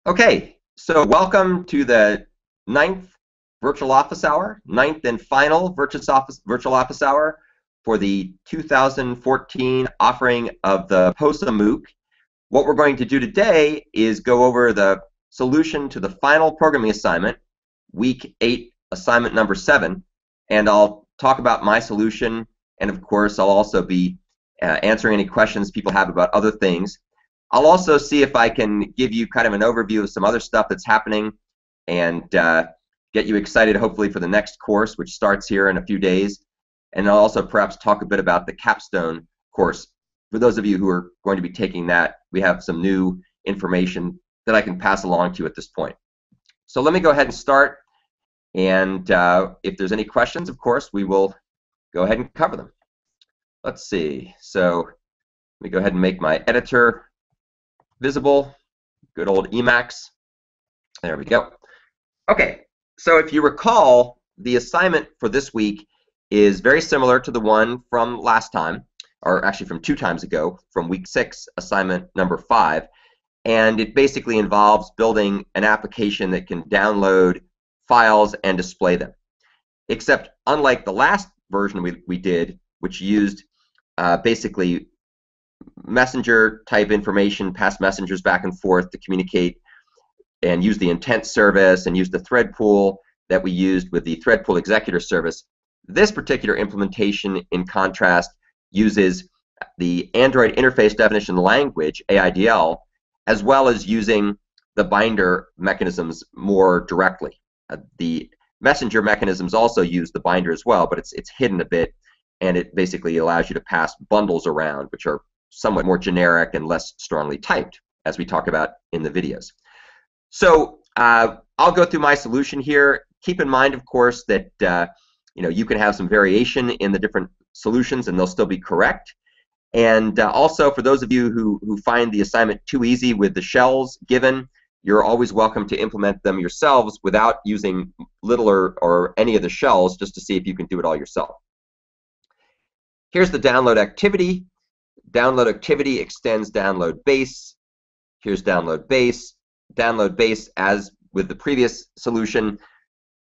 Okay, so welcome to the ninth virtual office hour, ninth and final virtual office hour for the 2014 offering of the POSA MOOC. What we're going to do today is go over the solution to the final programming assignment, week 8, assignment number 7, and I'll talk about my solution, and of course I'll also be answering any questions people have about other things. I'll also see if I can give you kind of an overview of some other stuff that's happening and get you excited hopefully for the next course, which starts here in a few days. And I'll also perhaps talk a bit about the capstone course. For those of you who are going to be taking that, we have some new information that I can pass along to you at this point. So let me go ahead and start, and if there's any questions, of course, we will go ahead and cover them. Let's see. So let me go ahead and make my editor visible. Good old Emacs. There we go. Okay, so if you recall, the assignment for this week is very similar to the one from last time, or actually from 2 times ago, from week 6, assignment number 5. And it basically involves building an application that can download files and display them. Except unlike the last version we did, which used basically messenger type information, pass messengers back and forth to communicate and use the intent service and use the thread pool that we used with the thread pool executor service. This particular implementation, in contrast, uses the Android interface definition language, AIDL, as well as using the binder mechanisms more directly. The messenger mechanisms also use the binder as well, but it's hidden a bit, and it basically allows you to pass bundles around, which are somewhat more generic and less strongly typed, as we talk about in the videos. So I'll go through my solution here. Keep in mind, of course, that you can have some variation in the different solutions, and they'll still be correct. And also, for those of you who find the assignment too easy with the shells given, you're always welcome to implement them yourselves without using little or any of the shells, just to see if you can do it all yourself. Here's the download activity. Download activity extends download base. Here's download base. Download base, as with the previous solution,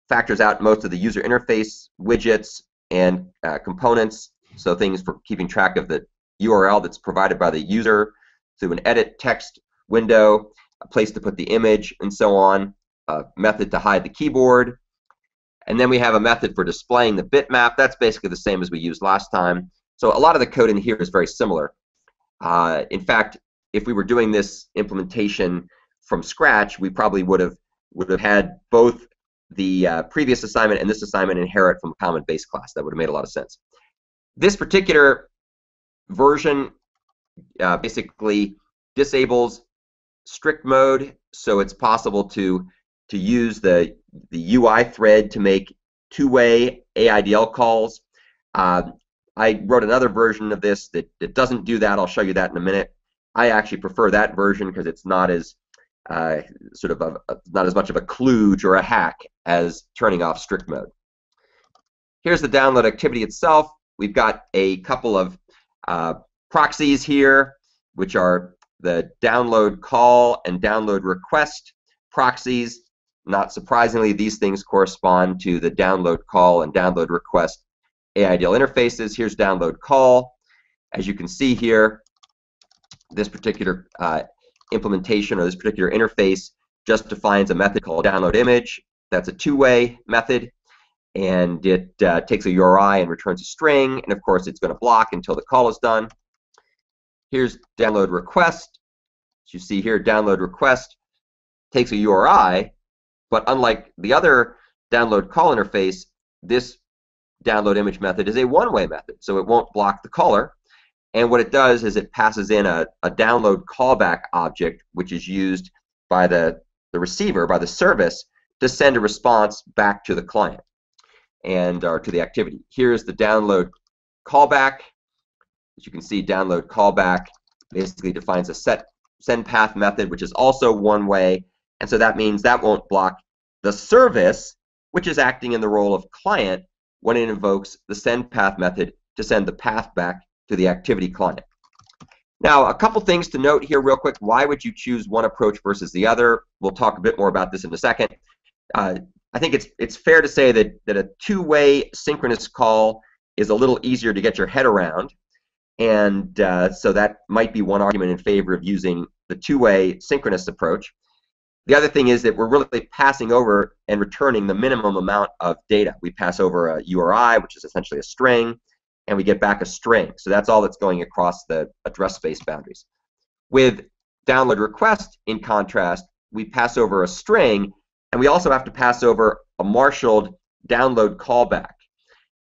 factors out most of the user interface widgets and components, so things for keeping track of the URL that's provided by the user through an edit text window, a place to put the image, and so on, a method to hide the keyboard. And then we have a method for displaying the bitmap. That's basically the same as we used last time. So a lot of the code in here is very similar. In fact, if we were doing this implementation from scratch, we probably would have had both the previous assignment and this assignment inherit from a common base class. That would have made a lot of sense. This particular version basically disables strict mode, so it's possible to use the UI thread to make two-way AIDL calls. I wrote another version of this that doesn't do that. I'll show you that in a minute. I actually prefer that version because it's not as not as much of a kludge or a hack as turning off strict mode. Here's the download activity itself. We've got a couple of proxies here, which are the download call and download request proxies. Not surprisingly, these things correspond to the download call and download request AIDL interfaces. Here's download call. As you can see here, this particular implementation or this particular interface just defines a method called download image. That's a two-way method, and it takes a URI and returns a string, and of course it's going to block until the call is done. Here's download request. As you see here, download request takes a URI, but unlike the other download call interface, this download image method is a one-way method, so it won't block the caller. And what it does is it passes in a download callback object, which is used by the receiver, by the service, to send a response back to the client and or to the activity. Here's the download callback. As you can see, download callback basically defines a set send path method, which is also one way, and so that means that won't block the service, which is acting in the role of client when it invokes the send path method to send the path back to the activity client. Now, a couple things to note here real quick. Why would you choose one approach versus the other? We'll talk a bit more about this in a second. I think it's fair to say that a two-way synchronous call is a little easier to get your head around, and so that might be one argument in favor of using the two-way synchronous approach. The other thing is that we're really passing over and returning the minimum amount of data. We pass over a URI, which is essentially a string, and we get back a string. So that's all that's going across the address space boundaries. With download request, in contrast, we pass over a string, and we also have to pass over a marshaled download callback.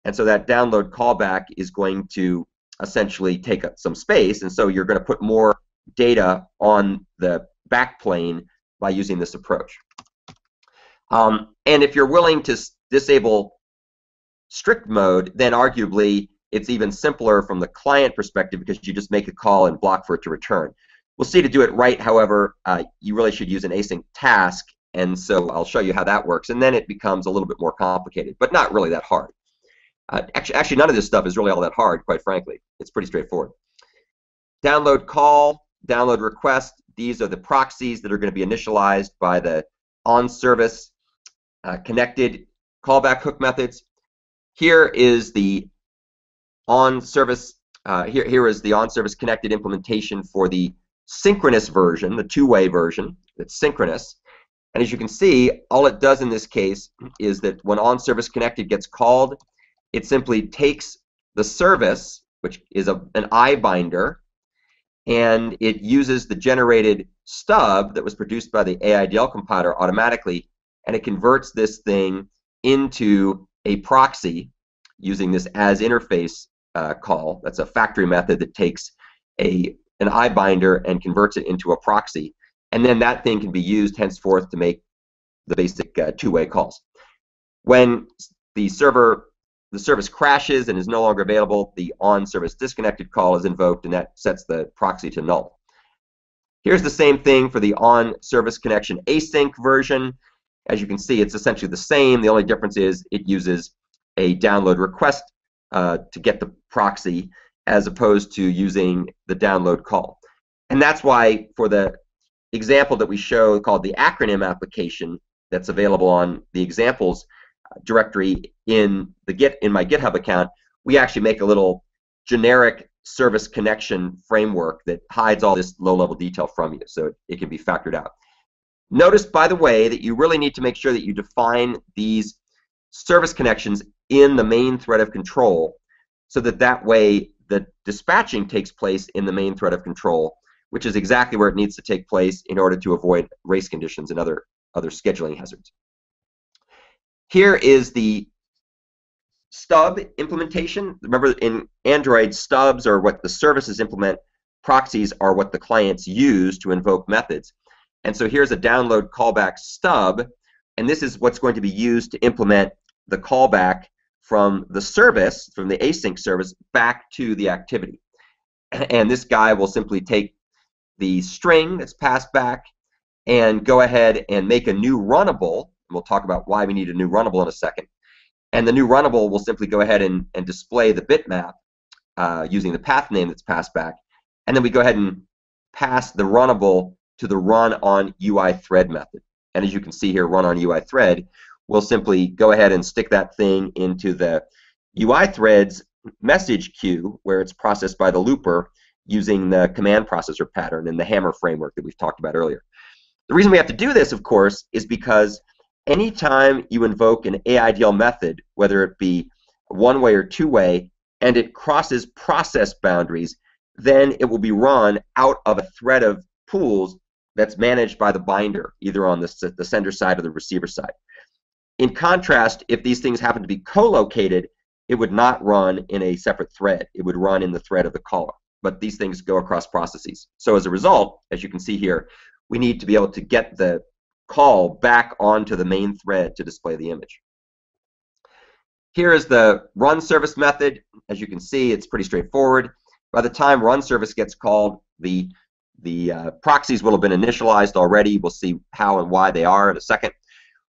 And so that download callback is going to essentially take up some space, and so you're going to put more data on the backplane by using this approach. And if you're willing to disable strict mode, then arguably it's even simpler from the client perspective because you just make a call and block for it to return. We'll see to do it right, however, you really should use an async task, and so I'll show you how that works, and then it becomes a little bit more complicated, but not really that hard. Actually, none of this stuff is really all that hard, quite frankly. It's pretty straightforward. Download call, download request, these are the proxies that are going to be initialized by the on-service connected callback hook methods. Here is the on-service here is the on-service connected implementation for the synchronous version, the two-way version that's synchronous. And as you can see, all it does in this case is that when on-service connected gets called, it simply takes the service, which is an I binder, and it uses the generated stub that was produced by the AIDL compiler automatically, and it converts this thing into a proxy using this as interface call. That's a factory method that takes an I binder and converts it into a proxy, and then that thing can be used henceforth to make the basic two-way calls. When the service crashes and is no longer available, the on-service disconnected call is invoked, and that sets the proxy to null. Here's the same thing for the on-service connection async version. As you can see, it's essentially the same. The only difference is it uses a download request to get the proxy as opposed to using the download call. And that's why for the example that we show called the acronym application that's available on the examples directory in my GitHub account, we actually make a little generic service connection framework that hides all this low-level detail from you, so it can be factored out. Notice, by the way, that you really need to make sure that you define these service connections in the main thread of control, so that way the dispatching takes place in the main thread of control, which is exactly where it needs to take place in order to avoid race conditions and other scheduling hazards. Here is the stub implementation. Remember, in Android, stubs are what the services implement, proxies are what the clients use to invoke methods. And so here's a download callback stub, and this is what's going to be used to implement the callback from the service, from the async service, back to the activity. And this guy will simply take the string that's passed back and go ahead and make a new runnable. We'll talk about why we need a new runnable in a second. And the new runnable will simply go ahead and display the bitmap using the path name that's passed back. And then we go ahead and pass the runnable to the run on UI thread method. And as you can see here, run on UI thread, we'll simply go ahead and stick that thing into the UI thread's message queue where it's processed by the looper using the command processor pattern and the hammer framework that we've talked about earlier. The reason we have to do this, of course, is because anytime you invoke an AIDL method, whether it be one-way or two-way, and it crosses process boundaries, then it will be run out of a thread of pools that's managed by the binder, either on the sender side or the receiver side. In contrast, if these things happen to be co-located, it would not run in a separate thread. It would run in the thread of the caller. But these things go across processes. So as a result, as you can see here, we need to be able to get the call back onto the main thread to display the image. Here is the run service method. As you can see, it's pretty straightforward. By the time run service gets called, the proxies will have been initialized already. We'll see how and why they are in a second.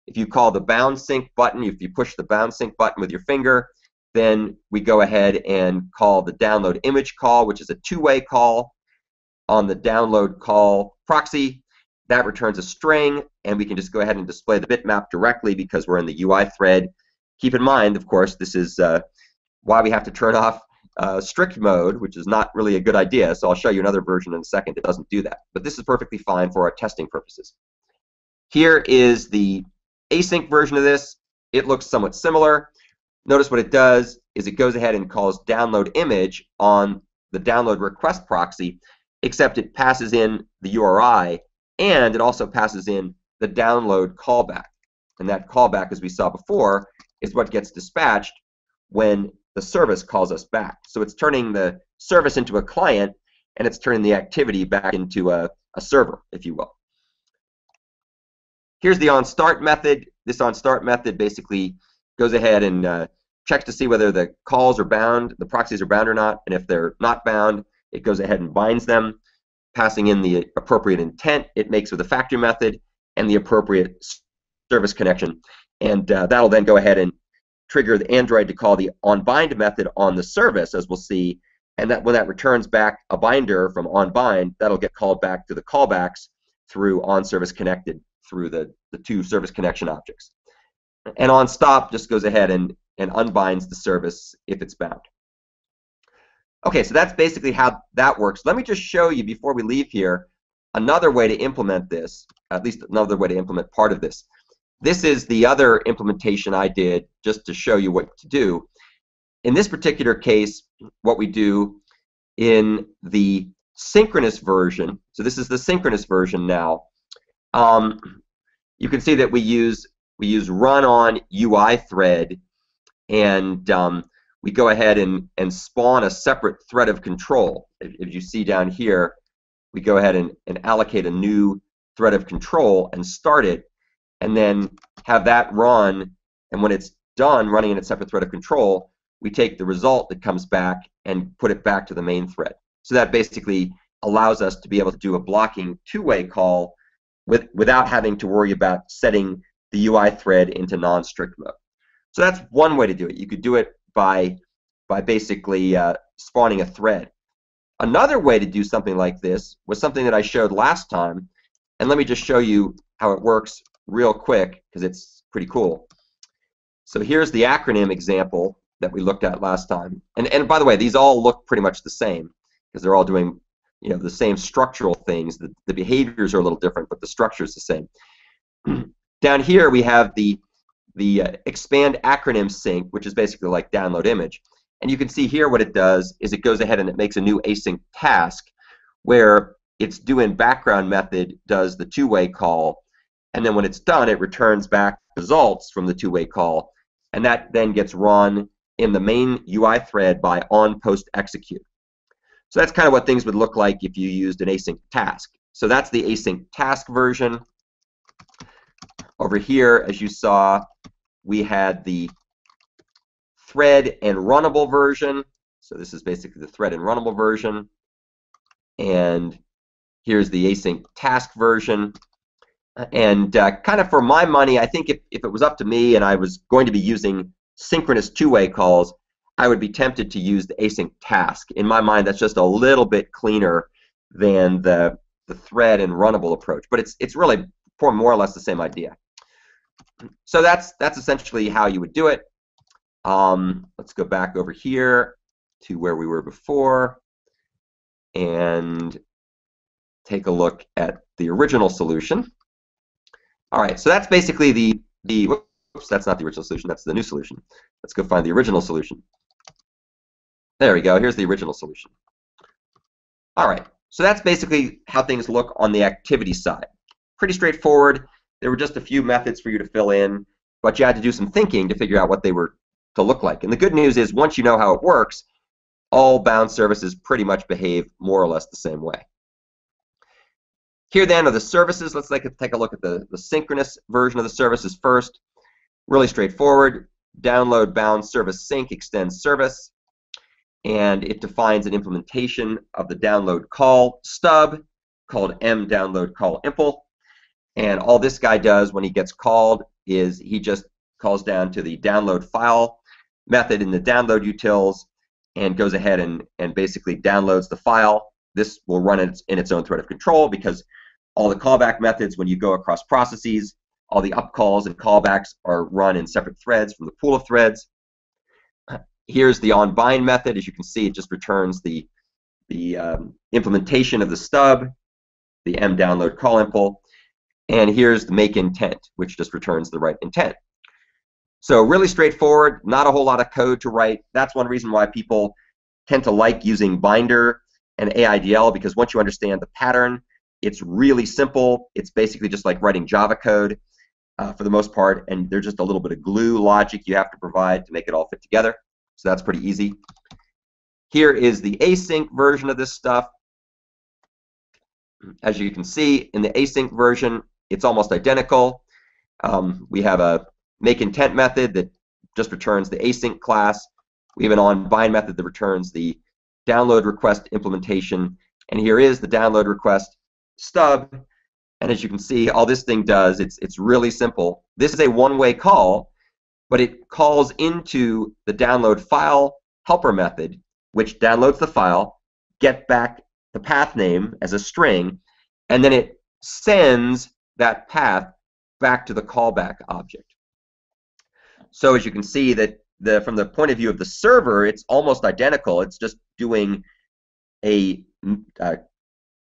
If you call the bound sync button, if you push the bound sync button with your finger, then we go ahead and call the download image call, which is a two-way call. on the download call proxy. That returns a string, and we can just go ahead and display the bitmap directly because we're in the UI thread. Keep in mind, of course, this is why we have to turn off strict mode, which is not really a good idea. So I'll show you another version in a second that doesn't do that. But this is perfectly fine for our testing purposes. Here is the async version of this. It looks somewhat similar. Notice what it does is it goes ahead and calls download image on the download request proxy, except it passes in the URI, and it also passes in the download callback. And that callback, as we saw before, is what gets dispatched when the service calls us back. So it's turning the service into a client, and it's turning the activity back into a server, if you will. Here's the onStart method. This onStart method basically goes ahead and checks to see whether the calls are bound, the proxies are bound or not, and if they're not bound, it goes ahead and binds them, passing in the appropriate intent it makes with the factory method and the appropriate service connection. And that'll then go ahead and trigger the Android to call the onBind method on the service, as we'll see, and that when that returns back a binder from onBind, that'll get called back to the callbacks through onServiceConnected through the two service connection objects. And onStop just goes ahead and unbinds the service if it's bound. Okay, so that's basically how that works. Let me just show you before we leave here another way to implement this, at least another way to implement part of this. This is the other implementation I did just to show you what to do. In this particular case, what we do in the synchronous version, so this is the synchronous version now, you can see that we use run on UI thread, and we go ahead and spawn a separate thread of control. If you see down here, we go ahead and allocate a new thread of control and start it, and then have that run, and when it's done running in a separate thread of control, we take the result that comes back and put it back to the main thread. So that basically allows us to be able to do a blocking two-way call without having to worry about setting the UI thread into non-strict mode. So that's one way to do it. You could do it by basically spawning a thread. Another way to do something like this was something that I showed last time, and let me just show you how it works real quick because it's pretty cool. So here's the acronym example that we looked at last time. And by the way, these all look pretty much the same because they're all doing the same structural things. The behaviors are a little different, but the structure is the same. Down here we have the expand acronym sync, which is basically like download image. And you can see here what it does is it goes ahead and it makes a new async task where its do in background method does the two-way call, and then when it's done it returns back results from the two-way call, and that then gets run in the main UI thread by onPostExecute. So that's kind of what things would look like if you used an async task. So that's the async task version. Over here, as you saw, we had the thread and runnable version. So this is basically the thread and runnable version. And here's the async task version. And kind of for my money, I think if it was up to me and I was going to be using synchronous two-way calls, I would be tempted to use the async task. In my mind, that's just a little bit cleaner than the thread and runnable approach. But it's really more or less the same idea. So that's essentially how you would do it. Let's go back over here to where we were before and take a look at the original solution. All right, so that's basically the whoops, that's not the original solution, that's the new solution. Let's go find the original solution. There we go, here's the original solution. All right, so that's basically how things look on the activity side. Pretty straightforward. There were just a few methods for you to fill in, but you had to do some thinking to figure out what they were to look like. And the good news is once you know how it works, all bound services pretty much behave more or less the same way. Here then are the services. Let's take a look at the synchronous version of the services first. Really straightforward. Download bound service sync extends service, and it defines an implementation of the download call stub called mDownloadCallImpl. And all this guy does when he gets called is he just calls down to the download file method in the download utils and goes ahead and basically downloads the file this will run in its own thread of control, because all the callback methods, when you go across processes, all the upcalls and callbacks are run in separate threads from the pool of threads. Here's the onBind method. As you can see, it just returns the implementation of the stub, the mDownload call impl, and here's the make intent, which just returns the right intent. So really straightforward, not a whole lot of code to write. That's one reason why people tend to like using Binder and AIDL, because once you understand the pattern, it's really simple. It's basically just like writing Java code for the most part, and there's just a little bit of glue logic you have to provide to make it all fit together. So that's pretty easy. Here is the async version of this stuff. As you can see, in the async version, it's almost identical. We have a make intent method that just returns the async class. We have an onBind method that returns the download request implementation. And here is the download request stub. And as you can see, all this thing does, it's really simple. This is a one-way call, but it calls into the download file helper method, which downloads the file, get back the path name as a string, and then it sends that path back to the callback object. So as you can see, that from the point of view of the server, it's almost identical. It's just doing a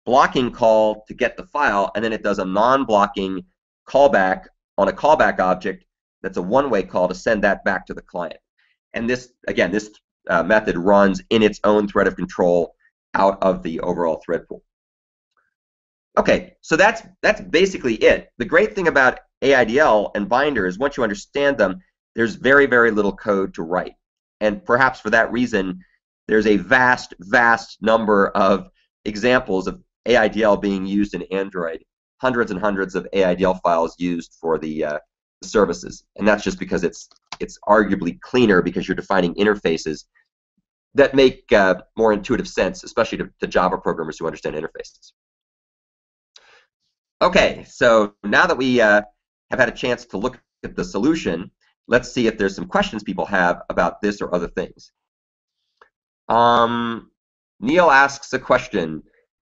blocking call to get the file, and then it does a non-blocking callback on a callback object that's a one-way call to send that back to the client. And this, again, this method runs in its own thread of control out of the overall thread pool. Okay, so that's basically it. The great thing about AIDL and Binder is once you understand them, there's very, very little code to write. And perhaps for that reason, there's a vast, vast number of examples of AIDL being used in Android, hundreds and hundreds of AIDL files used for the services. And that's just because it's arguably cleaner, because you're defining interfaces that make more intuitive sense, especially to Java programmers who understand interfaces. Okay, so now that we have had a chance to look at the solution, let's see if there's some questions people have about this or other things. Neil asks a question.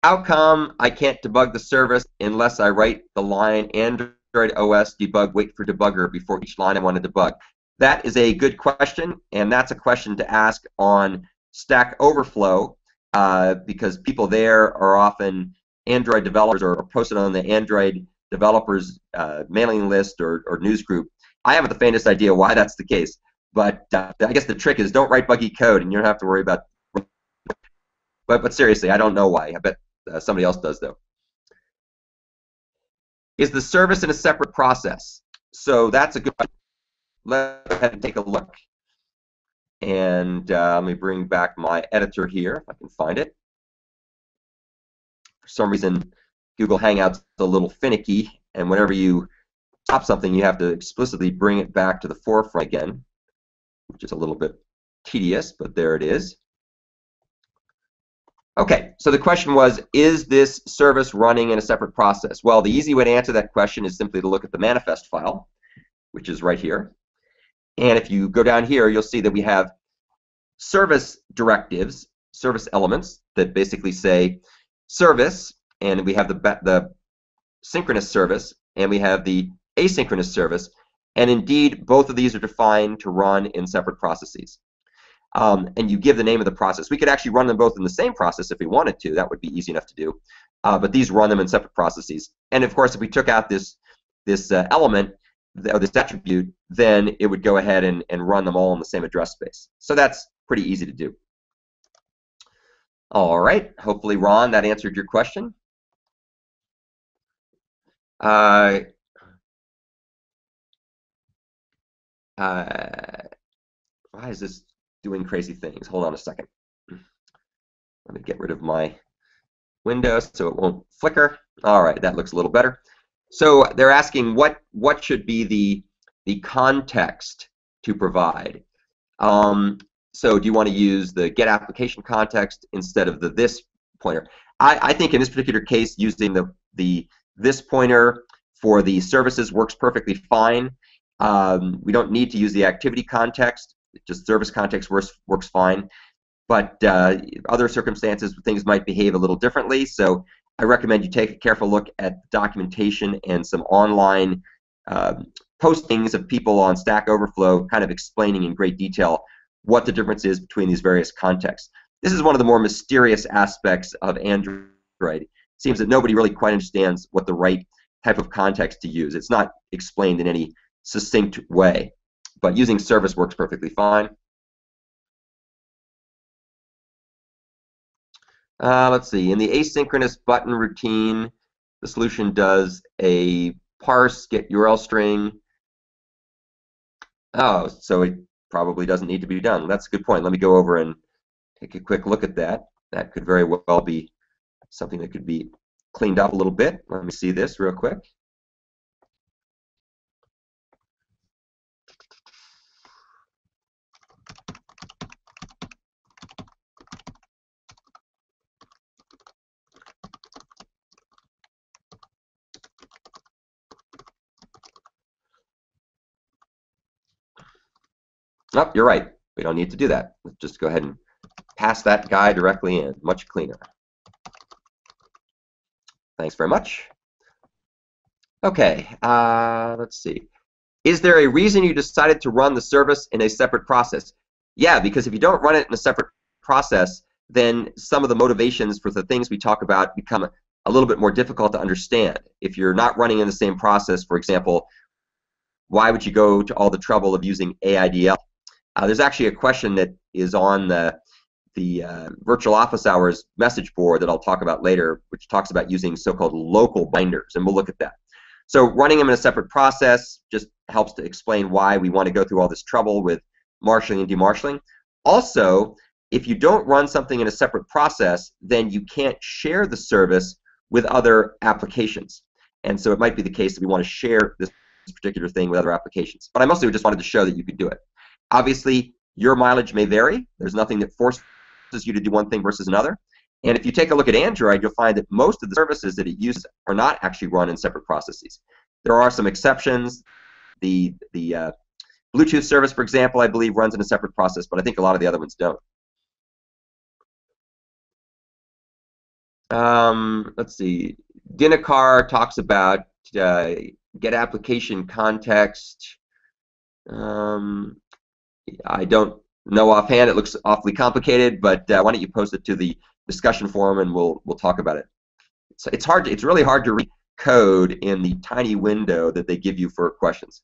How come I can't debug the service unless I write the line Android OS debug wait for debugger before each line I want to debug? That is a good question, and that's a question to ask on Stack Overflow, because people there are often Android developers or posted on the Android developers mailing list or news group. I haven't the faintest idea why that's the case, but I guess the trick is don't write buggy code and you don't have to worry about. But seriously, I don't know why. I bet somebody else does, though. Is the service in a separate process? So that's a good question. Let's go ahead and take a look. And let me bring back my editor here, if I can find it. For some reason, Google Hangouts is a little finicky, and whenever you stop something, you have to explicitly bring it back to the forefront again, which is a little bit tedious, but there it is. Okay, so the question was, is this service running in a separate process? Well, the easy way to answer that question is simply to look at the manifest file, which is right here. And if you go down here, you'll see that we have service directives, service elements that basically say service, and we have the synchronous service, and we have the asynchronous service, and indeed both of these are defined to run in separate processes. And you give the name of the process. We could actually run them both in the same process if we wanted to. That would be easy enough to do. But these run them in separate processes. And of course, if we took out this element, or this attribute, then it would go ahead and run them all in the same address space. So that's pretty easy to do. All right. Hopefully, Ron, that answered your question. Why is this doing crazy things? Hold on a second. Let me get rid of my window so it won't flicker. All right, that looks a little better. So they're asking what should be the context to provide. So do you want to use the get application context instead of the this pointer? I think in this particular case, using the this pointer for the services works perfectly fine. We don't need to use the activity context. Just service context works fine. but other circumstances, things might behave a little differently. So I recommend you take a careful look at documentation and some online postings of people on Stack Overflow kind of explaining in great detail what the difference is between these various contexts. This is one of the more mysterious aspects of Android. It seems that nobody really quite understands what the right type of context to use. It's not explained in any succinct way, but using service works perfectly fine. Let's see, in the asynchronous button routine, the solution does a parse get URL string. Oh, so it probably doesn't need to be done. That's a good point. Let me go over and take a quick look at that. That could very well be something that could be cleaned up a little bit. Let me see this real quick. Oh, you're right. We don't need to do that. Let's just go ahead and pass that guy directly in. Much cleaner. Thanks very much. Okay, let's see. Is there a reason you decided to run the service in a separate process? Yeah, because if you don't run it in a separate process, then some of the motivations for the things we talk about become a little bit more difficult to understand. If you're not running in the same process, for example, why would you go to all the trouble of using AIDL? There's actually a question that is on the Virtual Office Hours message board that I'll talk about later, which talks about using so-called local binders, and we'll look at that. So running them in a separate process just helps to explain why we want to go through all this trouble with marshalling and demarshalling. Also, if you don't run something in a separate process, then you can't share the service with other applications. And so it might be the case that we want to share this particular thing with other applications. But I mostly just wanted to show that you could do it. Obviously, your mileage may vary. There's nothing that forces you to do one thing versus another. And if you take a look at Android, you'll find that most of the services that it uses are not actually run in separate processes. There are some exceptions. The Bluetooth service, for example, I believe runs in a separate process, but I think a lot of the other ones don't. Let's see. Dinakar talks about get application context. I don't know offhand. It looks awfully complicated, but why don't you post it to the discussion forum and we'll talk about it. It's hard. It's really hard to read code in the tiny window that they give you for questions.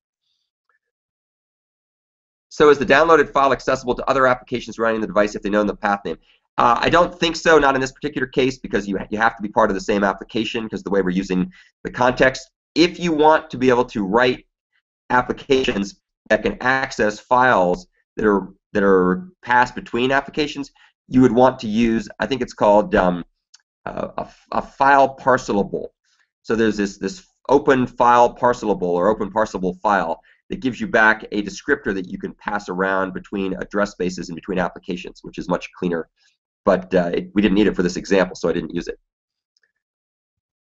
So is the downloaded file accessible to other applications running the device if they know the path name? I don't think so, not in this particular case, because you have to be part of the same application because the way we're using the context. If you want to be able to write applications that can access files that are passed between applications, you would want to use, I think it's called a file parcelable. So there's this open file parcelable or open parcelable file that gives you back a descriptor that you can pass around between address spaces and between applications, which is much cleaner. But we didn't need it for this example, so I didn't use it.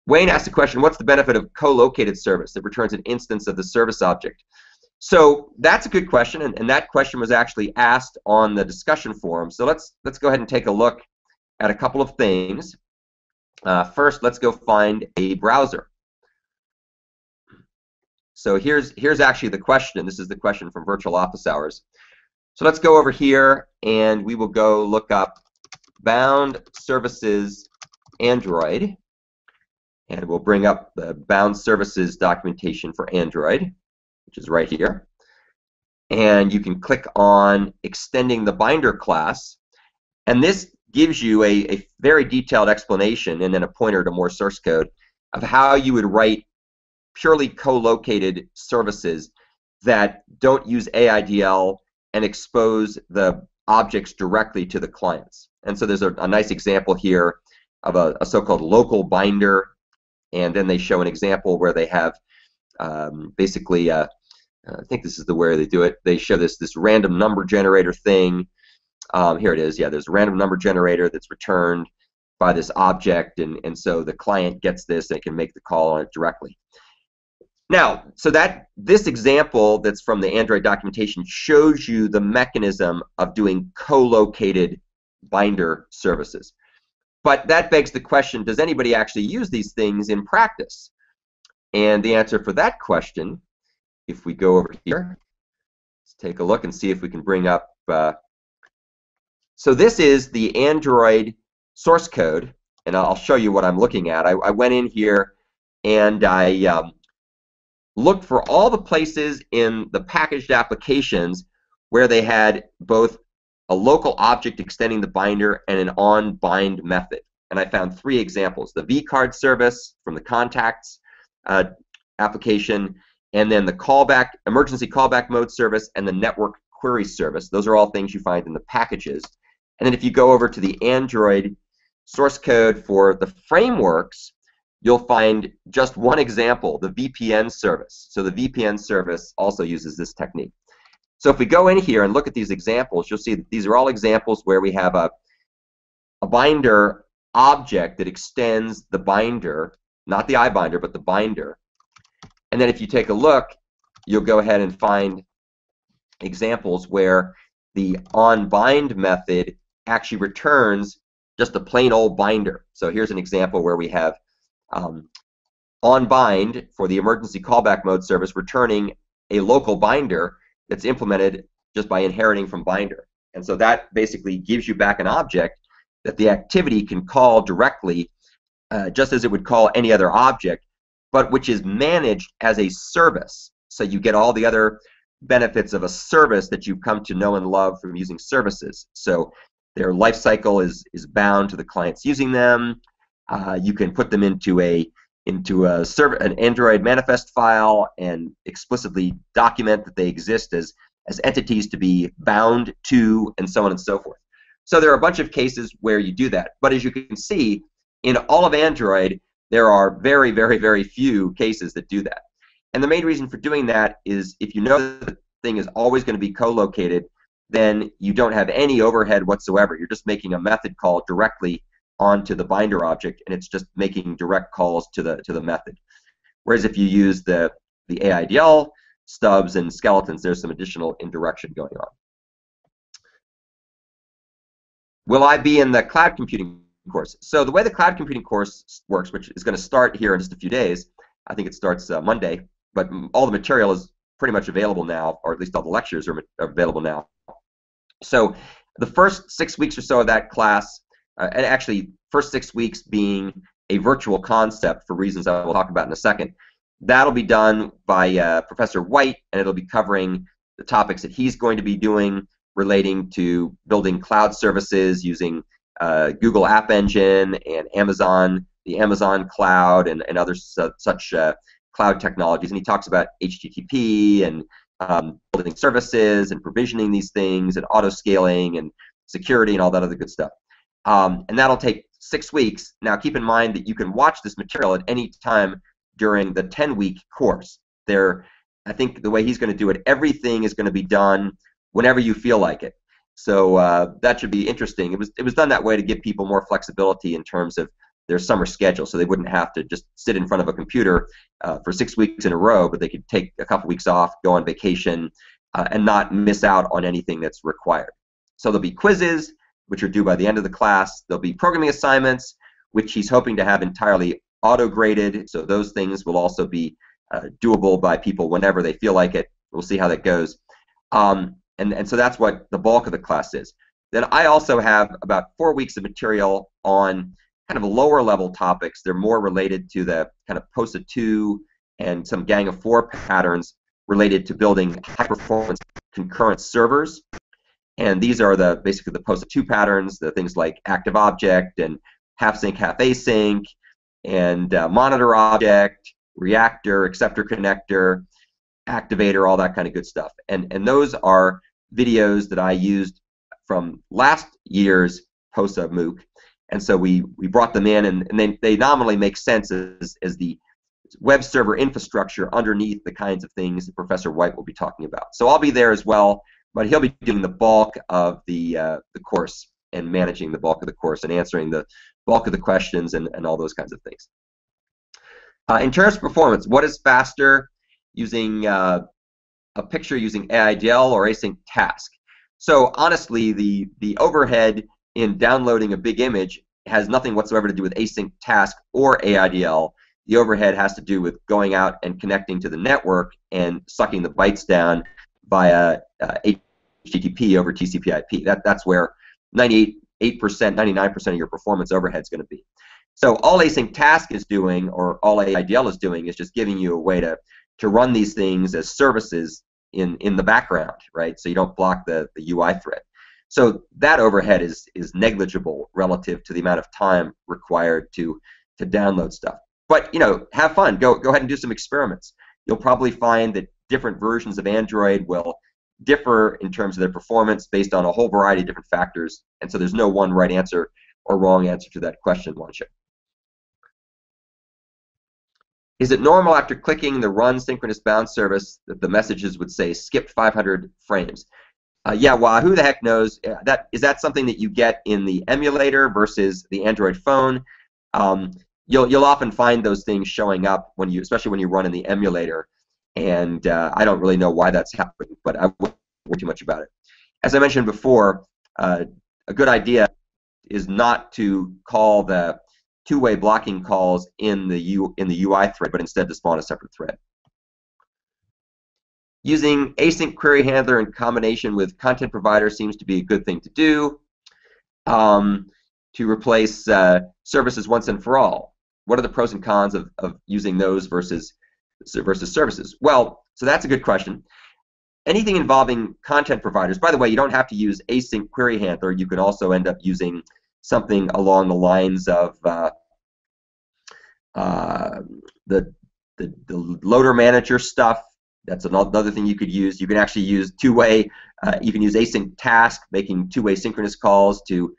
Wayne asked a question, what's the benefit of co-located service that returns an instance of the service object? So that's a good question, and that question was actually asked on the discussion forum. So let's go ahead and take a look at a couple of things. First, let's go find a browser. So here's actually the question. This is the question from Virtual Office Hours. So let's go over here, and we will go look up Bound Services Android, and we'll bring up the Bound Services documentation for Android, which is right here. And you can click on extending the binder class, and this gives you a very detailed explanation and then a pointer to more source code of how you would write purely co-located services that don't use AIDL and expose the objects directly to the clients. And so there's a nice example here of a so-called local binder, and then they show an example where they have basically I think this is the way they do it. They show this random number generator thing. Here it is. Yeah, there's a random number generator that's returned by this object, and so the client gets this and it can make the call on it directly. Now, so this example that's from the Android documentation shows you the mechanism of doing co-located binder services. But that begs the question, does anybody actually use these things in practice? And the answer for that question, if we go over here, let's take a look and see if we can bring up. So this is the Android source code, and I'll show you what I'm looking at. I went in here and I looked for all the places in the packaged applications where they had both a local object extending the binder and an on-bind method. And I found 3 examples: the vCard service from the contacts application, and then the callback, emergency callback mode service, and the network query service. Those are all things you find in the packages. And then if you go over to the Android source code for the frameworks, you'll find just one example, the VPN service. So the VPN service also uses this technique. So if we go in here and look at these examples, you'll see that these are all examples where we have a binder object that extends the binder, not the iBinder, but the binder. And then if you take a look, you'll go ahead and find examples where the onBind method actually returns just a plain old binder. So here's an example where we have onBind for the emergency callback mode service returning a local binder that's implemented just by inheriting from binder. And so that basically gives you back an object that the activity can call directly, just as it would call any other object, but which is managed as a service. So you get all the other benefits of a service that you've come to know and love from using services. So their life cycle is bound to the clients using them. You can put them into an Android manifest file and explicitly document that they exist as entities to be bound to, and so on and so forth. So there are a bunch of cases where you do that. But as you can see, in all of Android, there are very, very, very few cases that do that. And the main reason for doing that is if you know that the thing is always going to be co-located, then you don't have any overhead whatsoever. You're just making a method call directly onto the binder object, and it's just making direct calls to the method. Whereas if you use the AIDL stubs and skeletons, there's some additional indirection going on. Will I be in the cloud computing course? So the way the cloud computing course works, which is going to start here in just a few days, I think it starts Monday, but all the material is pretty much available now, or at least all the lectures are available now. So the first 6 weeks or so of that class, and actually first 6 weeks being a virtual concept for reasons I will talk about in a second, that'll be done by Professor White, and it'll be covering the topics that he's going to be doing relating to building cloud services using Google App Engine and Amazon, the Amazon Cloud, and other such cloud technologies. And he talks about HTTP and building services and provisioning these things and auto-scaling and security and all that other good stuff. And that'll take 6 weeks. Now keep in mind that you can watch this material at any time during the 10-week course. I think the way he's going to do it, everything is going to be done whenever you feel like it. So that should be interesting. It was done that way to give people more flexibility in terms of their summer schedule, so they wouldn't have to just sit in front of a computer for 6 weeks in a row, but they could take a couple weeks off, go on vacation, and not miss out on anything that's required. So there'll be quizzes, which are due by the end of the class. There'll be programming assignments, which he's hoping to have entirely auto-graded, so those things will also be doable by people whenever they feel like it. We'll see how that goes. And so that's what the bulk of the class is. Then I also have about 4 weeks of material on kind of lower level topics. They're more related to the kind of POSA 2 and some Gang of 4 patterns related to building high performance concurrent servers. And these are basically the POSA 2 patterns, the things like active object and half sync, half async, and monitor object, reactor, acceptor connector, activator, all that kind of good stuff. And those are videos that I used from last year's POSA MOOC. And so we brought them in, and they nominally make sense as the web server infrastructure underneath the kinds of things that Professor White will be talking about. So I'll be there as well, but he'll be doing the bulk of the course and managing the bulk of the course and answering the bulk of the questions and all those kinds of things. In terms of performance, what is faster, using a picture using AIDL or async task? So honestly, the overhead in downloading a big image has nothing whatsoever to do with async task or AIDL. The overhead has to do with going out and connecting to the network and sucking the bytes down via HTTP over TCP/IP. That's where 98%, 99% of your performance overhead is going to be. So all async task is doing, or all AIDL is doing, is just giving you a way to run these things as services in the background, right? So you don't block the UI thread. So that overhead is negligible relative to the amount of time required to download stuff. But have fun. Go ahead and do some experiments. You'll probably find that different versions of Android will differ in terms of their performance based on a whole variety of different factors, and so there's no one right answer or wrong answer to that question, Wansha. Is it normal after clicking the Run Synchronous Bound service that the messages would say skip 500 frames? Yeah, well, who the heck knows? Is that something that you get in the emulator versus the Android phone? You'll often find those things showing up especially when you run in the emulator, and I don't really know why that's happening, but I won't worry too much about it. As I mentioned before, a good idea is not to call the two-way blocking calls in the UI thread, but instead to spawn a separate thread. Using async query handler in combination with content provider seems to be a good thing to do to replace services once and for all. What are the pros and cons of using those versus services? Well, so that's a good question. Anything involving content providers, by the way, you don't have to use async query handler. You can also end up using something along the lines of the loader manager stuff. That's another thing you could use. You can actually use two-way. You can use async task, making two-way synchronous calls to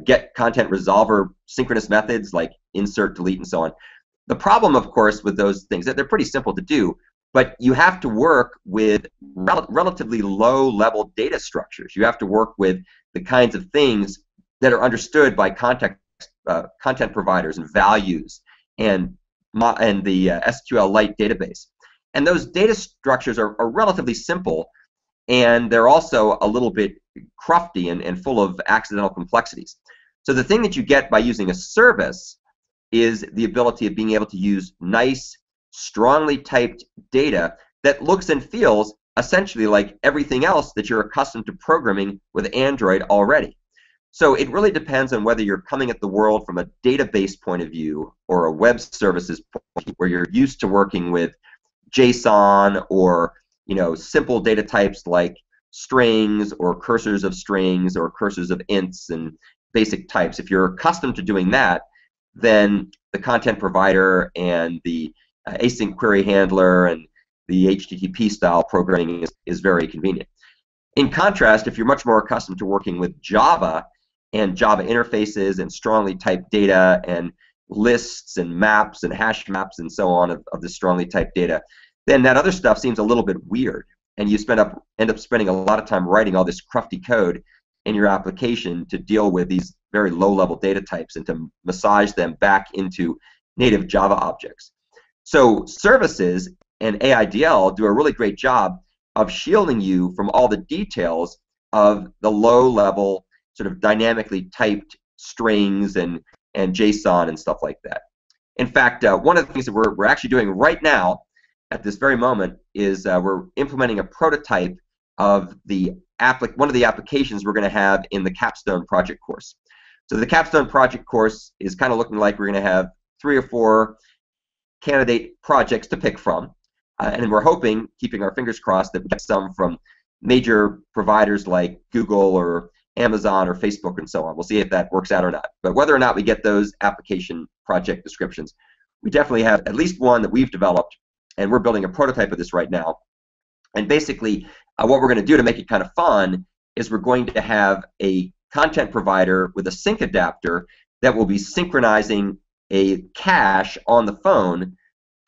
get content resolver synchronous methods like insert, delete, and so on. The problem, of course, with those things that they're pretty simple to do, but you have to work with relatively low-level data structures. You have to work with the kinds of things that are understood by content providers and values and the SQLite database. And those data structures are relatively simple, and they're also a little bit crufty and full of accidental complexities. So the thing that you get by using a service is the ability of being able to use nice, strongly typed data that looks and feels essentially like everything else that you're accustomed to programming with Android already. So it really depends on whether you're coming at the world from a database point of view or a web services point of view, where you're used to working with JSON or simple data types like strings or cursors of strings or cursors of ints and basic types. If you're accustomed to doing that, then the content provider and the async query handler and the HTTP style programming is very convenient. In contrast, if you're much more accustomed to working with Java and Java interfaces and strongly typed data and lists and maps and hash maps and so on of the strongly typed data, then that other stuff seems a little bit weird, and you end up spending a lot of time writing all this crufty code in your application to deal with these very low-level data types and to massage them back into native Java objects. So services and AIDL do a really great job of shielding you from all the details of the low-level sort of dynamically typed strings and JSON and stuff like that. In fact, one of the things that we're actually doing right now at this very moment is we're implementing a prototype of one of the applications we're going to have in the Capstone project course. So the Capstone project course is kind of looking like we're going to have 3 or 4 candidate projects to pick from, and we're hoping, keeping our fingers crossed, that we get some from major providers like Google or Amazon or Facebook and so on. We'll see if that works out or not. But whether or not we get those application project descriptions, we definitely have at least one that we've developed, and we're building a prototype of this right now. And basically, what we're going to do to make it kind of fun is we're going to have a content provider with a sync adapter that will be synchronizing a cache on the phone,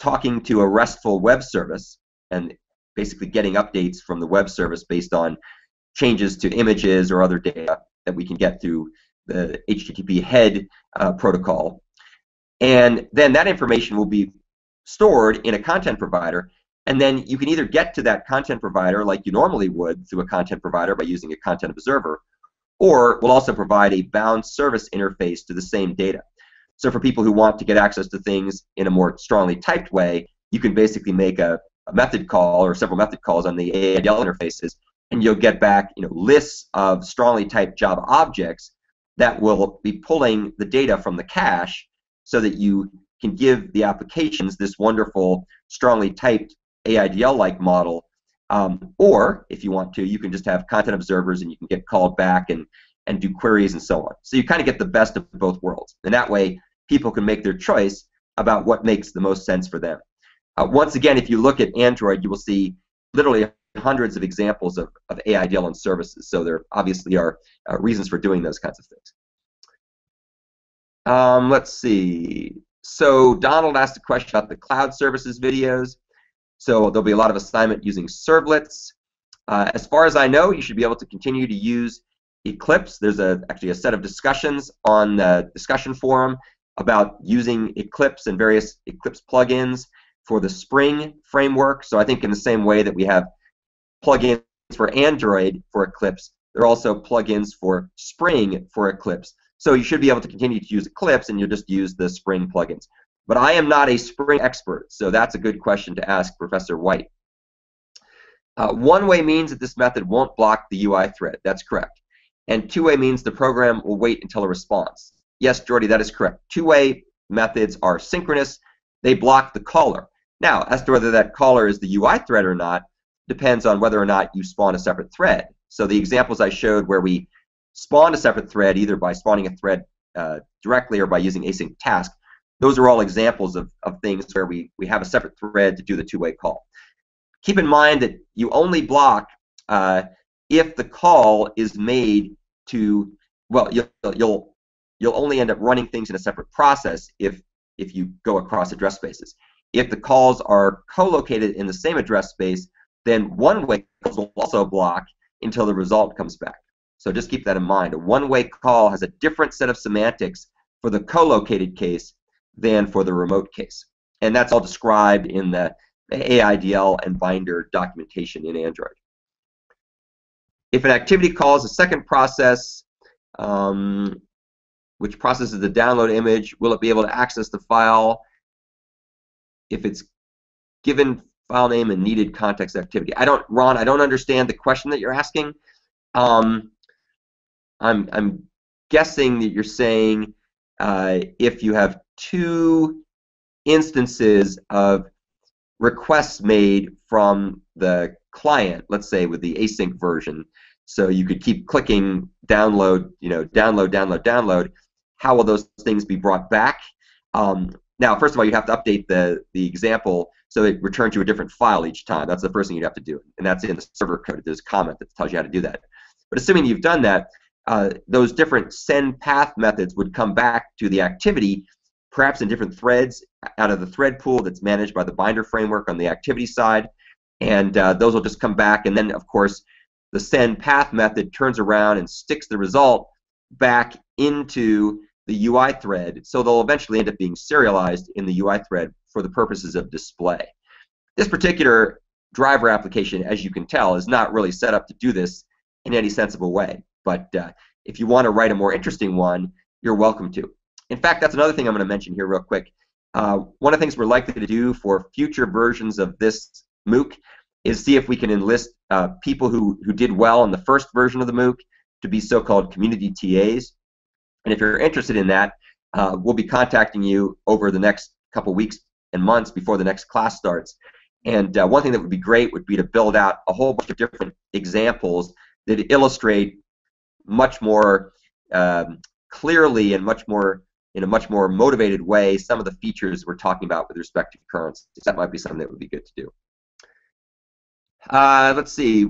talking to a RESTful web service, and basically getting updates from the web service based on changes to images or other data that we can get through the HTTP head protocol. And then that information will be stored in a content provider, and then you can either get to that content provider like you normally would through a content provider by using a content observer, or we'll also provide a bound service interface to the same data. So for people who want to get access to things in a more strongly typed way, you can basically make a method call or several method calls on the AIDL interfaces, and you'll get back lists of strongly typed Java objects that will be pulling the data from the cache so that you can give the applications this wonderful strongly typed AIDL-like model. Or if you want to, you can just have content observers and you can get called back and do queries and so on. So you kind of get the best of both worlds. And that way, people can make their choice about what makes the most sense for them. Once again, if you look at Android, you will see literally hundreds of examples of AIDL and services. So there obviously are reasons for doing those kinds of things. Let's see. So Donald asked a question about the cloud services videos. So there'll be a lot of assignment using servlets. As far as I know, you should be able to continue to use Eclipse. There's actually a set of discussions on the discussion forum about using Eclipse and various Eclipse plugins for the Spring framework. So I think in the same way that we have plugins for Android for Eclipse, there are also plugins for Spring for Eclipse. So you should be able to continue to use Eclipse, and you'll just use the Spring plugins. But I am not a Spring expert, so that's a good question to ask Professor White. One-way means that this method won't block the UI thread. That's correct. And two-way means the program will wait until a response. Yes, Jordy, that is correct. Two-way methods are synchronous. They block the caller. Now, as to whether that caller is the UI thread or not depends on whether or not you spawn a separate thread. So the examples I showed where we spawned a separate thread, either by spawning a thread directly or by using async task, those are all examples of things where we have a separate thread to do the two-way call. Keep in mind that you only block if the call is made to, well, you'll only end up running things in a separate process if you go across address spaces. If the calls are co-located in the same address space, then one-way calls will also block until the result comes back. So just keep that in mind. A one-way call has a different set of semantics for the co-located case than for the remote case. And that's all described in the AIDL and binder documentation in Android. If an activity calls a second process, which processes the download image, will it be able to access the file if it's given file name and needed context activity? Ron, I don't understand the question that you're asking. I'm guessing that you're saying if you have two instances of requests made from the client, let's say with the async version, so you could keep clicking download, download, download, download. How will those things be brought back? Now, first of all, you have to update the example so it returns you a different file each time. That's the first thing you'd have to do, and that's in the server code. There's a comment that tells you how to do that. But assuming you've done that, those different send path methods would come back to the activity, perhaps in different threads out of the thread pool that's managed by the binder framework on the activity side, and those will just come back, and then, of course, the send path method turns around and sticks the result back into the UI thread, so they'll eventually end up being serialized in the UI thread for the purposes of display. This particular driver application, as you can tell, is not really set up to do this in any sensible way, but if you want to write a more interesting one, you're welcome to. In fact, that's another thing I'm going to mention here real quick. One of the things we're likely to do for future versions of this MOOC is see if we can enlist people who did well in the first version of the MOOC to be so-called community TAs. And if you're interested in that, we'll be contacting you over the next couple weeks and months before the next class starts. And one thing that would be great would be to build out a whole bunch of different examples that illustrate much more clearly and in a much more motivated way some of the features we're talking about with respect to currency. That might be something that would be good to do. Let's see.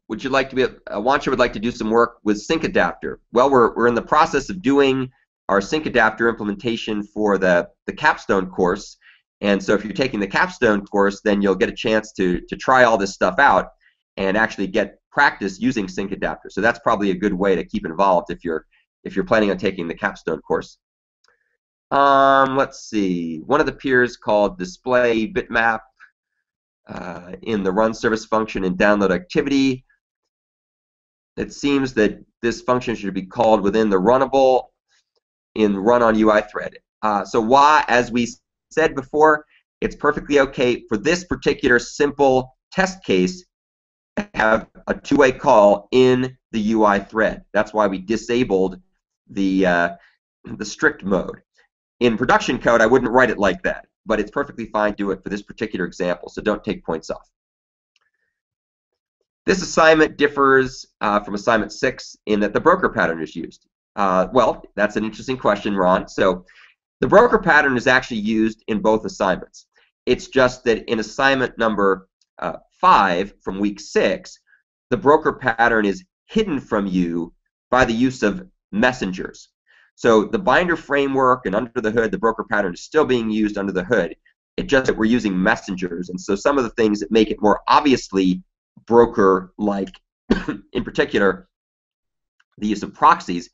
Would you like to be? Wancha would like to do some work with Sync Adapter. Well, we're in the process of doing our Sync Adapter implementation for the capstone course, and so if you're taking the capstone course, then you'll get a chance to try all this stuff out and actually get practice using Sync Adapter. So that's probably a good way to keep involved if you're planning on taking the capstone course. Let's see. One of the peers called display bitmap in the run service function and download activity. it seems that this function should be called within the runnable in run on UI thread. So why, as we said before, it's perfectly okay for this particular simple test case to have a two-way call in the UI thread. That's why we disabled the strict mode. In production code, I wouldn't write it like that, but it's perfectly fine to do it for this particular example, so don't take points off. This assignment differs from assignment 6 in that the broker pattern is used. Well, that's an interesting question, Ron. So the broker pattern is actually used in both assignments. It's just that in assignment number 5 from week 6, the broker pattern is hidden from you by the use of messengers. So the binder framework and under the hood, the broker pattern is still being used under the hood. It's just that we're using messengers. And so some of the things that make it more obviously broker-like, in particular, the use of proxies,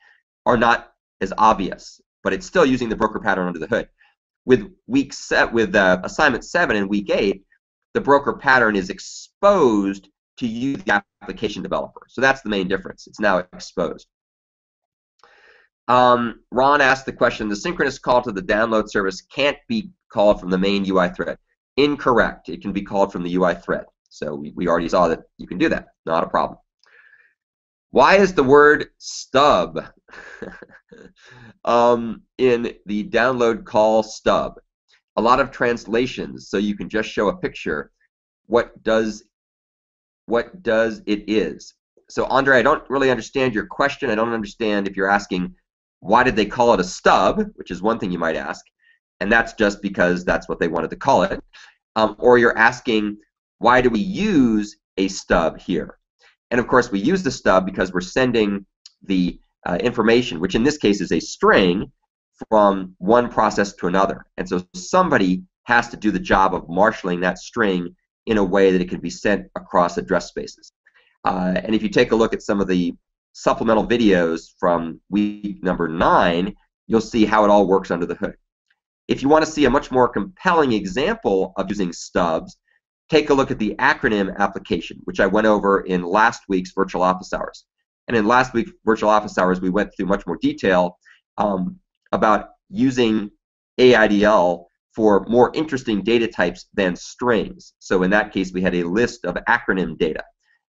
are not as obvious, but it's still using the broker pattern under the hood. With assignment 7 and week 8, the broker pattern is exposed to you, the application developer. So that's the main difference. It's now exposed. Ron asked the question, the synchronous call to the download service can't be called from the main UI thread. Incorrect. It can be called from the UI thread. So we already saw that you can do that. Not a problem. Why is the word stub in the download call stub? A lot of translations, so you can just show a picture. What does it is? So Andre, I don't really understand your question. I don't understand if you're asking why did they call it a stub, which is one thing you might ask, and that's just because that's what they wanted to call it. Or you're asking why do we use a stub here? And of course we use the stub because we're sending the information, which in this case is a string, from one process to another. And so somebody has to do the job of marshaling that string in a way that it can be sent across address spaces. And if you take a look at some of the supplemental videos from week number 9, you'll see how it all works under the hood. If you want to see a much more compelling example of using stubs, take a look at the acronym application, which I went over in last week's virtual office hours. And in last week's virtual office hours, we went through much more detail about using AIDL for more interesting data types than strings. So in that case, we had a list of acronym data.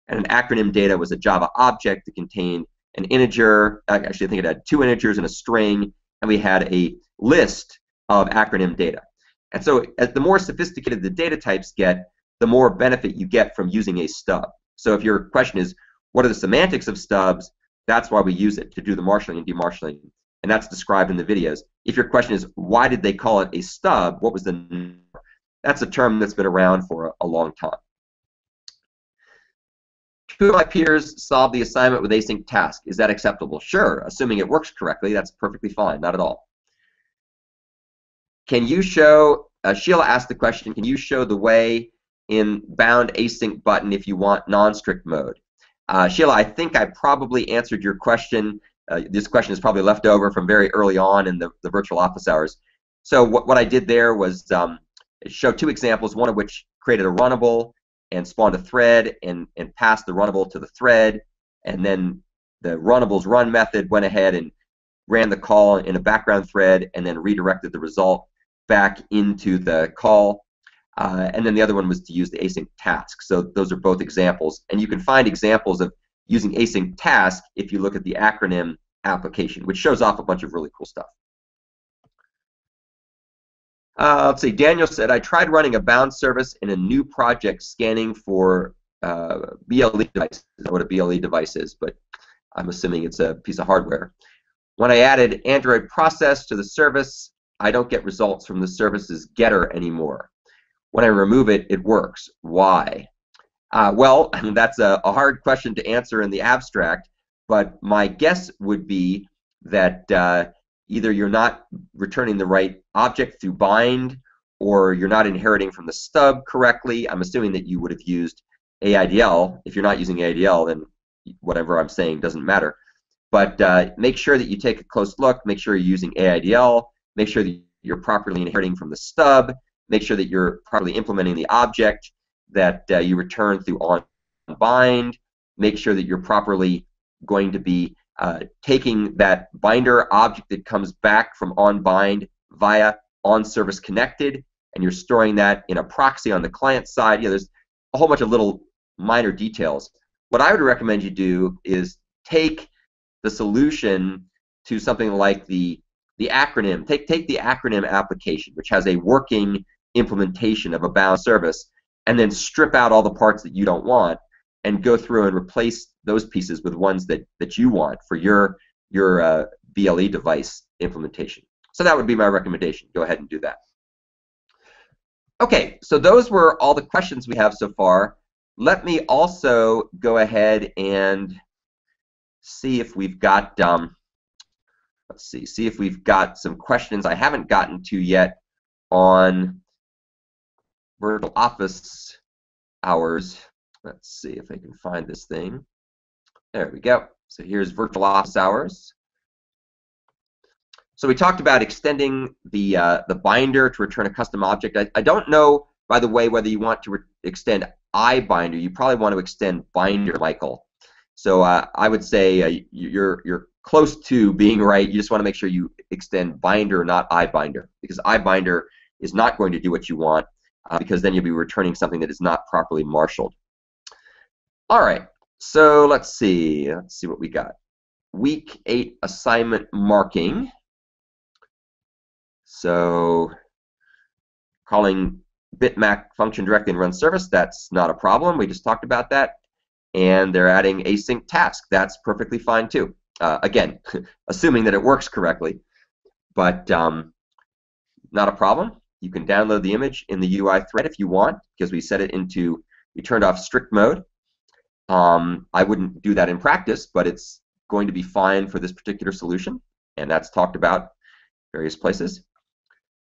And an acronym data was a Java object that contained an integer. Actually, I think it had 2 integers and a string. And we had a list of acronym data. And so as the more sophisticated the data types get, the more benefit you get from using a stub. So if your question is, what are the semantics of stubs? That's why we use it, to do the marshalling and demarshalling. And that's described in the videos. If your question is, why did they call it a stub? What was the... That's a term that's been around for a long time. 2 of my peers solved the assignment with async task. Is that acceptable? Sure, assuming it works correctly, that's perfectly fine, not at all. Can you show, Sheila asked the question, can you show the way in bound async button if you want non-strict mode? Sheila, I think I probably answered your question. This question is probably left over from very early on in the virtual office hours. So what I did there was show 2 examples, one of which created a runnable and spawned a thread and passed the runnable to the thread, and then the runnable's run method went ahead and ran the call in a background thread and then redirected the result back into the call. And then the other one was to use the async task. So those are both examples. And you can find examples of using async task if you look at the acronym application, which shows off a bunch of really cool stuff. Let's see, Daniel said, I tried running a bound service in a new project scanning for BLE devices. I don't know what a BLE device is, but I'm assuming it's a piece of hardware. When I added Android process to the service, I don't get results from the service's getter anymore. When I remove it, it works. Why? Well, that's a hard question to answer in the abstract, but my guess would be that either you're not returning the right object through bind, or you're not inheriting from the stub correctly. I'm assuming that you would have used AIDL. If you're not using AIDL, then whatever I'm saying doesn't matter. But make sure that you take a close look, make sure you're using AIDL, make sure that you're properly inheriting from the stub, make sure that you're properly implementing the object that you return through on bind, make sure that you're properly going to be taking that binder object that comes back from onBind via onServiceConnected, and you're storing that in a proxy on the client side. There's a whole bunch of little minor details. What I would recommend you do is take the solution to something like the acronym. Take the acronym application, which has a working implementation of a bound service, and then strip out all the parts that you don't want and go through and replace those pieces with ones that you want for your BLE device implementation. So that would be my recommendation. Go ahead and do that. Okay, so those were all the questions we have so far. Let me also go ahead and see if we've got let's see if we've got some questions I haven't gotten to yet on Virtual Office hours. Let's see if I can find this thing. There we go. So here's Virtual Office hours. So we talked about extending the binder to return a custom object. I don't know, by the way, whether you want to extend iBinder. You probably want to extend binder, Michael. So I would say you're close to being right. You just want to make sure you extend binder, not iBinder, because iBinder is not going to do what you want, because then you'll be returning something that is not properly marshaled. All right, so let's see what we got. Week 8 assignment marking. So calling bitmap function directly in run service, that's not a problem. We just talked about that. And they're adding async task. That's perfectly fine too. Again, assuming that it works correctly, but not a problem. You can download the image in the UI thread if you want, because we set it into, we turned off strict mode. I wouldn't do that in practice, but it's going to be fine for this particular solution, and that's talked about various places.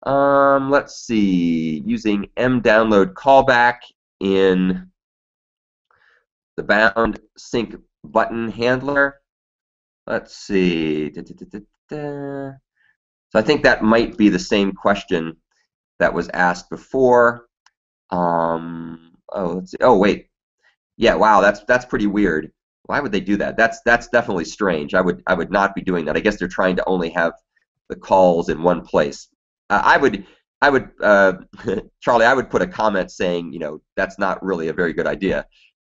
Let's see, using mdownload callback in the bound sync button handler. Let's see. So I think that might be the same question that was asked before. Oh, let's see. Oh, wait. Yeah, wow, that's pretty weird. Why would they do that? That's definitely strange. I would not be doing that. I guess they're trying to only have the calls in one place. I would Charlie, I would put a comment saying, that's not really a very good idea.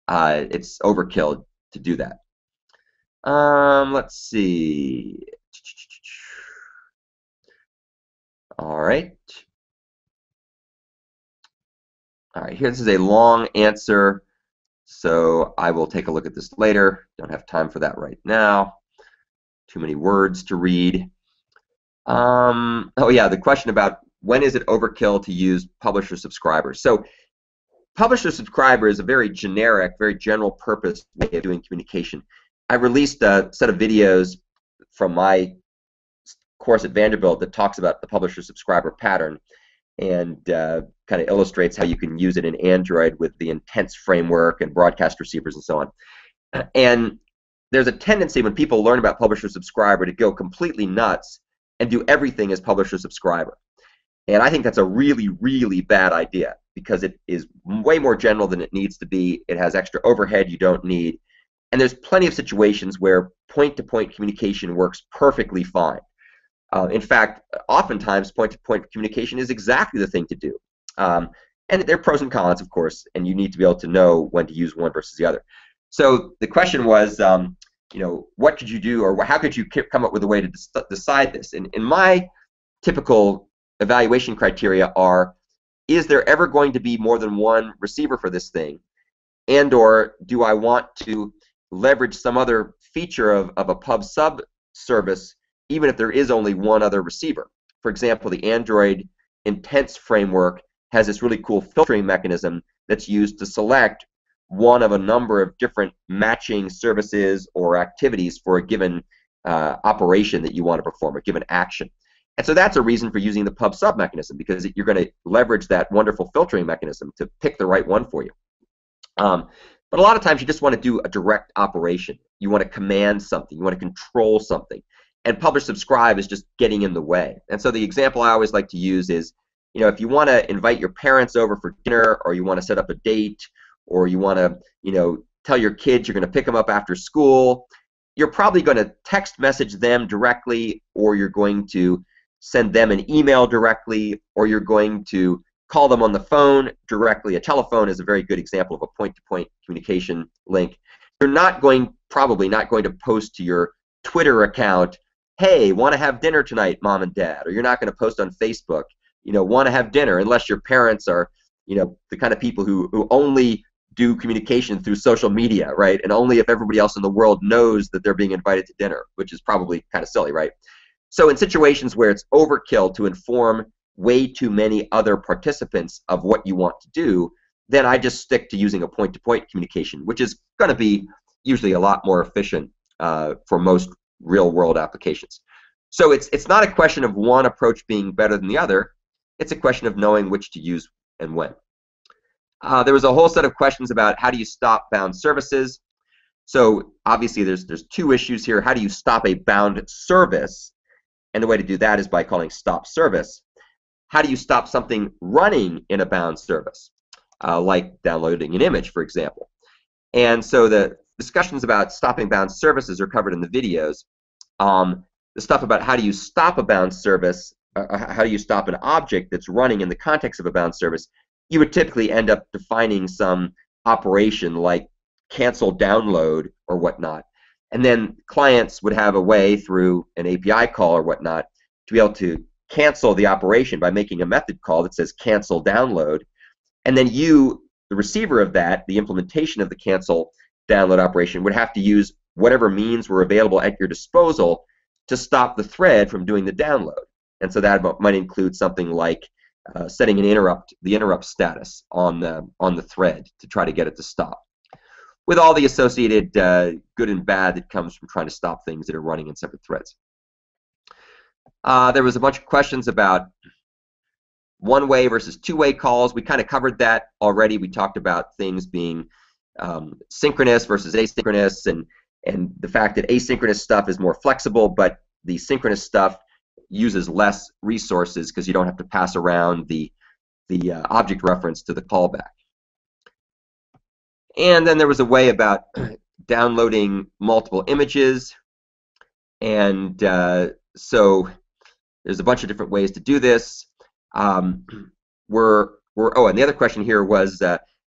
It's overkill to do that. Let's see. All right. All right, here, this is a long answer, so I will take a look at this later. Don't have time for that right now. Too many words to read. Oh yeah, the question about when is it overkill to use publisher subscriber. So publisher subscriber is a very generic, very general purpose way of doing communication. I released a set of videos from my course at Vanderbilt that talks about the publisher subscriber pattern and kind of illustrates how you can use it in Android with the Intense framework and broadcast receivers and so on. And there's a tendency when people learn about publisher subscriber to go completely nuts and do everything as publisher subscriber. And I think that's a really, really bad idea, because it is way more general than it needs to be. It has extra overhead you don't need. And there's plenty of situations where point-to-point communication works perfectly fine. In fact, oftentimes point-to-point communication is exactly the thing to do. And there are pros and cons, of course, and you need to be able to know when to use one versus the other. So the question was, what could you do, or how could you come up with a way to decide this? And in my typical evaluation criteria are, is there ever going to be more than one receiver for this thing? And or do I want to leverage some other feature of a pub sub service even if there is only one other receiver? For example, the Android Intense framework has this really cool filtering mechanism that's used to select one of a number of different matching services or activities for a given operation that you want to perform, a given action. And so that's a reason for using the pub sub mechanism, because you're going to leverage that wonderful filtering mechanism to pick the right one for you. But a lot of times you just want to do a direct operation. You want to command something. You want to control something. And publish subscribe is just getting in the way. And so the example I always like to use is, if you want to invite your parents over for dinner, or you want to set up a date, or you want to, tell your kids you're going to pick them up after school, you're probably going to text message them directly, or you're going to send them an email directly, or you're going to call them on the phone directly. A telephone is a very good example of a point-to-point communication link. You're probably not going to post to your Twitter account, hey, want to have dinner tonight, mom and dad? Or you're not going to post on Facebook, want to have dinner, unless your parents are, the kind of people who only do communication through social media, right? And only if everybody else in the world knows that they're being invited to dinner, which is probably kind of silly, right? So in situations where it's overkill to inform way too many other participants of what you want to do, then I just stick to using a point-to-point communication, which is going to be usually a lot more efficient for most real-world applications. So it's not a question of one approach being better than the other. It's a question of knowing which to use and when. There was a whole set of questions about how do you stop bound services. So obviously there's two issues here. How do you stop a bound service? And the way to do that is by calling stop service. How do you stop something running in a bound service, like downloading an image, for example? And so the discussions about stopping bound services are covered in the videos. The stuff about how do you stop a bound service, how do you stop an object that's running in the context of a bound service, you would typically end up defining some operation like cancel download or whatnot. And then clients would have a way through an API call or whatnot to be able to cancel the operation by making a method call that says cancel download. And then you, the receiver of that, the implementation of the cancel download operation, would have to use whatever means were available at your disposal to stop the thread from doing the download. And so that might include something like setting the interrupt status on the thread to try to get it to stop, with all the associated good and bad that comes from trying to stop things that are running in separate threads. There was a bunch of questions about one-way versus two-way calls. We kind of covered that already. We talked about things being synchronous versus asynchronous, and the fact that asynchronous stuff is more flexible, but the synchronous stuff uses less resources because you don't have to pass around the object reference to the callback. And then there was a way about downloading multiple images, and so there's a bunch of different ways to do this. And the other question here was,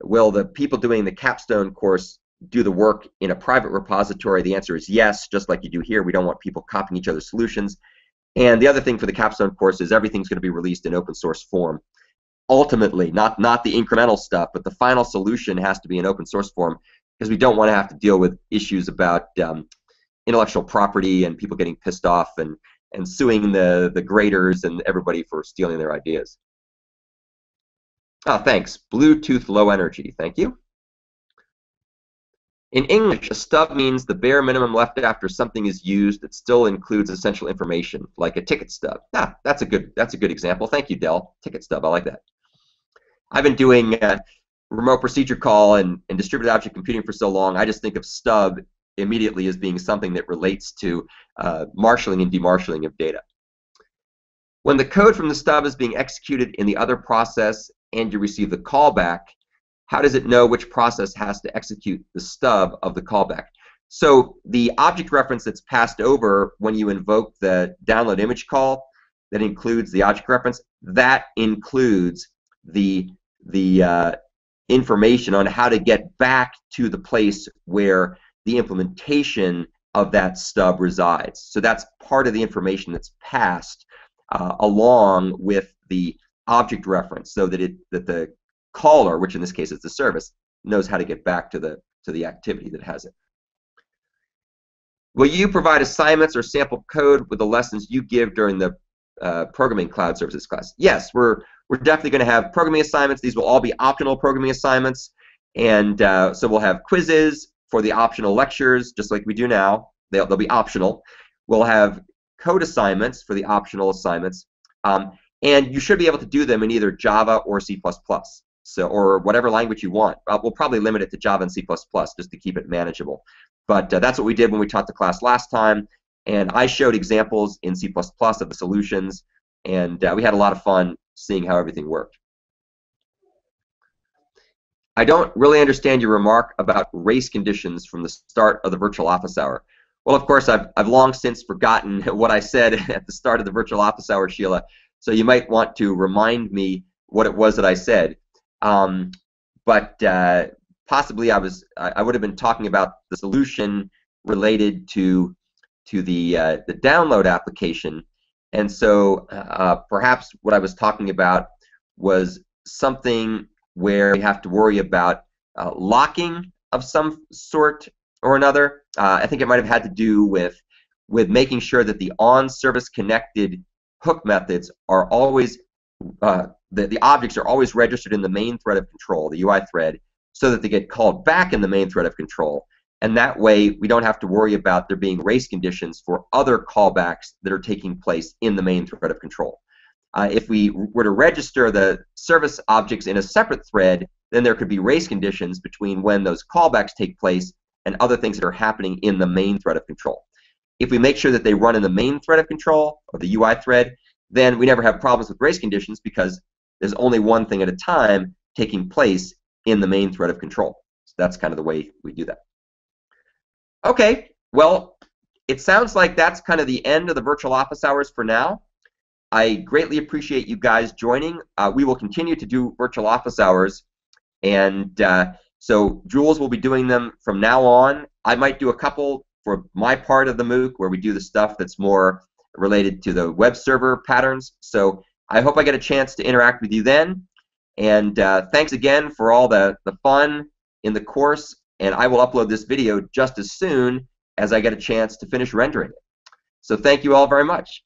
will the people doing the capstone course do the work in a private repository? The answer is yes, just like you do here. We don't want people copying each other's solutions. And the other thing for the capstone course is everything's going to be released in open source form. Ultimately, not the incremental stuff, but the final solution has to be in open source form, because we don't want to have to deal with issues about intellectual property and people getting pissed off and suing the graders and everybody for stealing their ideas. Oh, thanks. Bluetooth low energy. Thank you. In English, a stub means the bare minimum left after something is used that still includes essential information, like a ticket stub. Ah, that's a good example. Thank you, Dell. Ticket stub. I like that. I've been doing remote procedure call and distributed object computing for so long, I just think of stub immediately as being something that relates to marshalling and demarshalling of data. When the code from the stub is being executed in the other process and you receive the callback, how does it know which process has to execute the stub of the callback? So the object reference that's passed over when you invoke the download image call, that includes the object reference, that includes the information on how to get back to the place where the implementation of that stub resides. So that's part of the information that's passed along with the object reference, so that the caller, which in this case is the service, knows how to get back to the activity that has it. Will you provide assignments or sample code with the lessons you give during the programming cloud services class? Yes, we're definitely going to have programming assignments. These will all be optional programming assignments, and so we'll have quizzes for the optional lectures, just like we do now. They'll be optional. We'll have code assignments for the optional assignments, and you should be able to do them in either Java or C++, or whatever language you want. We'll probably limit it to Java and C++ just to keep it manageable. But that's what we did when we taught the class last time, and I showed examples in C++ of the solutions, and we had a lot of fun seeing how everything worked. I don't really understand your remark about race conditions from the start of the virtual office hour. Well, of course, I've long since forgotten what I said at the start of the virtual office hour, Sheila. So you might want to remind me what it was that I said. Um, but possibly I would have been talking about the solution related to the download application, and so perhaps what I was talking about was something where we have to worry about locking of some sort or another. I think it might have had to do with making sure that the on-service connected hook methods are always the objects are always registered in the main thread of control, the UI thread, so that they get called back in the main thread of control. And that way, we don't have to worry about there being race conditions for other callbacks that are taking place in the main thread of control. If we were to register the service objects in a separate thread, then there could be race conditions between when those callbacks take place and other things that are happening in the main thread of control. If we make sure that they run in the main thread of control, or the UI thread, then we never have problems with race conditions because there's only one thing at a time taking place in the main thread of control. So that's kind of the way we do that. Okay, well, it sounds like that's kind of the end of the virtual office hours for now. I greatly appreciate you guys joining. We will continue to do virtual office hours, and so Jules will be doing them from now on. I might do a couple for my part of the MOOC where we do the stuff that's more related to the web server patterns. So I hope I get a chance to interact with you then. And thanks again for all the fun in the course. And I will upload this video just as soon as I get a chance to finish rendering it. So thank you all very much.